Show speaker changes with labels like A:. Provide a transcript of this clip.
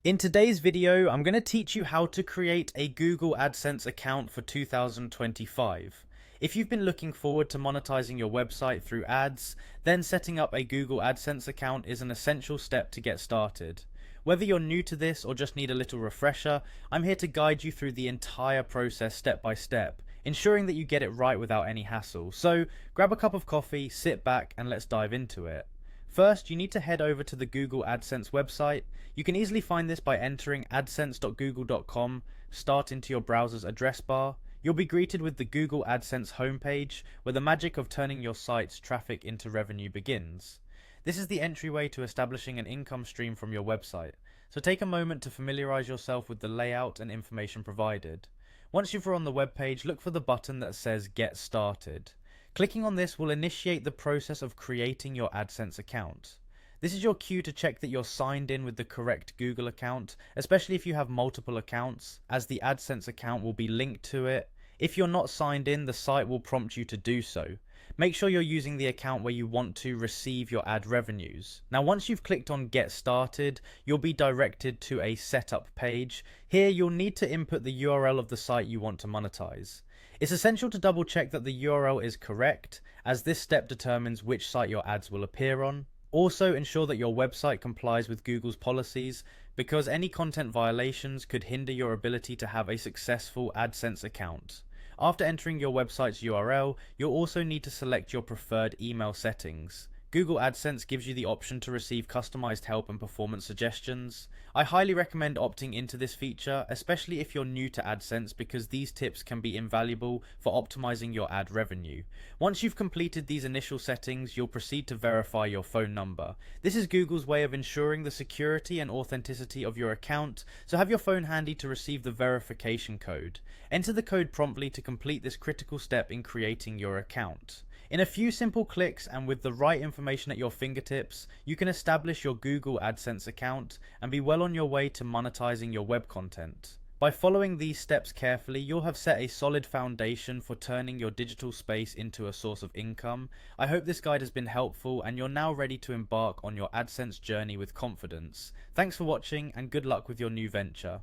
A: In today's video, I'm going to teach you how to create a Google AdSense account for 2025. If you've been looking forward to monetizing your website through ads, then setting up a Google AdSense account is an essential step to get started. Whether you're new to this or just need a little refresher, I'm here to guide you through the entire process step by step, ensuring that you get it right without any hassle. So grab a cup of coffee, sit back, and let's dive into it. First, you need to head over to the Google AdSense website. You can easily find this by entering adsense.google.com, start into your browser's address bar. You'll be greeted with the Google AdSense homepage, where the magic of turning your site's traffic into revenue begins. This is the entryway to establishing an income stream from your website, so take a moment to familiarize yourself with the layout and information provided. Once you're on the webpage, look for the button that says Get Started. Clicking on this will initiate the process of creating your AdSense account. This is your cue to check that you're signed in with the correct Google account, especially if you have multiple accounts, as the AdSense account will be linked to it. If you're not signed in, the site will prompt you to do so. Make sure you're using the account where you want to receive your ad revenues. Now, once you've clicked on Get Started, you'll be directed to a setup page. Here, you'll need to input the URL of the site you want to monetize. It's essential to double check that the URL is correct, as this step determines which site your ads will appear on. Also, ensure that your website complies with Google's policies, because any content violations could hinder your ability to have a successful AdSense account. After entering your website's URL, you'll also need to select your preferred email settings. Google AdSense gives you the option to receive customized help and performance suggestions. I highly recommend opting into this feature, especially if you're new to AdSense, because these tips can be invaluable for optimizing your ad revenue. Once you've completed these initial settings, you'll proceed to verify your phone number. This is Google's way of ensuring the security and authenticity of your account, so have your phone handy to receive the verification code. Enter the code promptly to complete this critical step in creating your account. In a few simple clicks and with the right information at your fingertips, you can establish your Google AdSense account and be well on your way to monetizing your web content. By following these steps carefully, you'll have set a solid foundation for turning your digital space into a source of income. I hope this guide has been helpful and you're now ready to embark on your AdSense journey with confidence. Thanks for watching and good luck with your new venture.